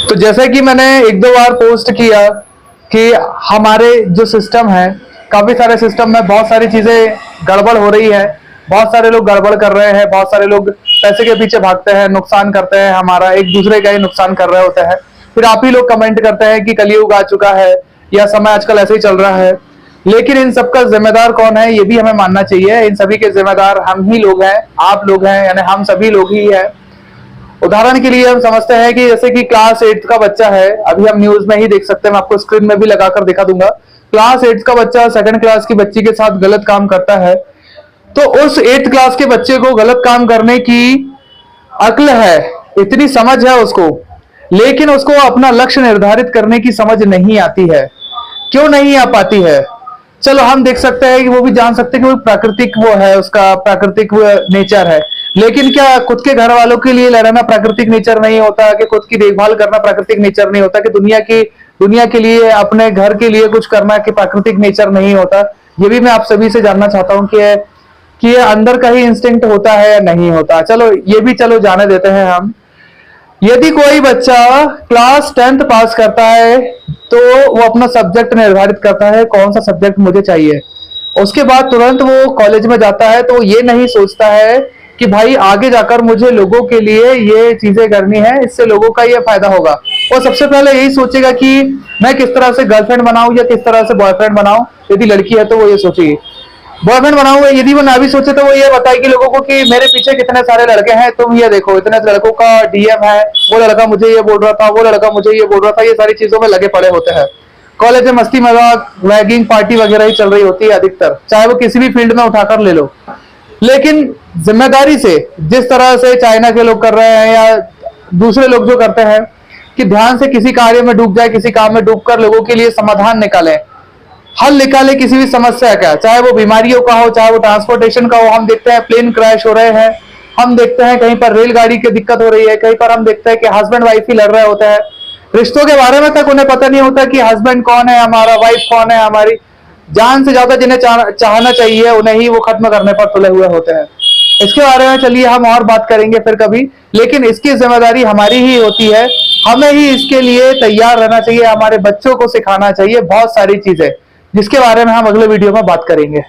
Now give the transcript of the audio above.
तो जैसे कि मैंने एक दो बार पोस्ट किया कि हमारे जो सिस्टम है, काफी सारे सिस्टम में बहुत सारी चीजें गड़बड़ हो रही है, बहुत सारे लोग गड़बड़ कर रहे हैं, बहुत सारे लोग पैसे के पीछे भागते हैं, नुकसान करते हैं, हमारा एक दूसरे का ही नुकसान कर रहे होते हैं। फिर आप ही लोग कमेंट करते हैं कि कलयुग आ चुका है या समय आजकल ऐसे ही चल रहा है। लेकिन इन सबका जिम्मेदार कौन है, ये भी हमें मानना चाहिए। इन सभी के जिम्मेदार हम ही लोग हैं, आप लोग हैं, यानी हम सभी लोग ही हैं। उदाहरण के लिए हम समझते हैं कि जैसे कि क्लास 8 का बच्चा है, अभी हम न्यूज में ही देख सकते हैं, मैं आपको स्क्रीन में भी लगाकर दिखा दूंगा। क्लास 8 का बच्चा सेकंड क्लास की बच्ची के साथ गलत काम करता है, तो उस 8th क्लास के बच्चे को गलत काम करने की अक्ल है, इतनी समझ है उसको, लेकिन उसको अपना लक्ष्य निर्धारित करने की समझ नहीं आती है। क्यों नहीं आ पाती है? चलो हम देख सकते हैं कि वो भी जान सकते हैं कि वो प्राकृतिक वो है, उसका प्राकृतिक वो नेचर है, लेकिन क्या खुद के घर वालों के लिए लड़ना प्राकृतिक नेचर नहीं होता? कि खुद की देखभाल करना प्राकृतिक नेचर नहीं होता? कि दुनिया के लिए, अपने घर के लिए कुछ करना कि प्राकृतिक नेचर नहीं होता? ये भी मैं आप सभी से जानना चाहता हूं कि ये अंदर का ही इंस्टिंक्ट होता है या नहीं होता। चलो ये भी चलो जाने देते हैं हम। यदि कोई बच्चा क्लास 10th पास करता है तो वो अपना सब्जेक्ट निर्धारित करता है, कौन सा सब्जेक्ट मुझे चाहिए। उसके बाद तुरंत वो कॉलेज में जाता है, तो ये नहीं सोचता है कि भाई आगे जाकर मुझे लोगों के लिए ये चीजें करनी है, इससे लोगों का ये फायदा होगा। वो सबसे पहले यही सोचेगा कि मैं किस तरह से गर्लफ्रेंड बनाऊं या किस तरह से बॉयफ्रेंड बनाऊं। यदि लड़की है तो वो ये सोचेगी बॉयफ्रेंड बनाऊंगा। यदि वो ना भी सोचे तो वो ये बताएगी लोगों को कि मेरे पीछे कितने सारे लड़के हैं, तुम ये देखो इतने लड़कों का डीएम है, वो लड़का मुझे ये बोल रहा था, वो लड़का मुझे ये बोल रहा था। ये सारी चीजों में लगे पड़े होते हैं। कॉलेज में मस्ती मजाक, रैगिंग, पार्टी वगैरह ही चल रही होती है अधिकतर, चाहे वो किसी भी फील्ड में उठाकर ले लो। लेकिन जिम्मेदारी से, जिस तरह से चाइना के लोग कर रहे हैं या दूसरे लोग जो करते हैं कि ध्यान से किसी कार्य में डूब जाए, किसी काम में डूबकर लोगों के लिए समाधान निकाले, हल निकाले किसी भी समस्या का, चाहे वो बीमारियों का हो, चाहे वो ट्रांसपोर्टेशन का हो। हम देखते हैं प्लेन क्रैश हो रहे हैं, हम देखते हैं कहीं पर रेलगाड़ी की दिक्कत हो रही है, कहीं पर हम देखते हैं कि हस्बैंड वाइफ ही लड़ रहे होते हैं। रिश्तों के बारे में तक उन्हें पता नहीं होता कि हस्बैंड कौन है हमारा, वाइफ कौन है हमारी। जान से ज्यादा जिन्हें चाहना चाहिए उन्हें ही वो खत्म करने पर तुले हुए होते हैं। इसके बारे में चलिए हम और बात करेंगे फिर कभी, लेकिन इसकी जिम्मेदारी हमारी ही होती है। हमें ही इसके लिए तैयार रहना चाहिए, हमारे बच्चों को सिखाना चाहिए बहुत सारी चीजें, जिसके बारे में हम अगले वीडियो में बात करेंगे।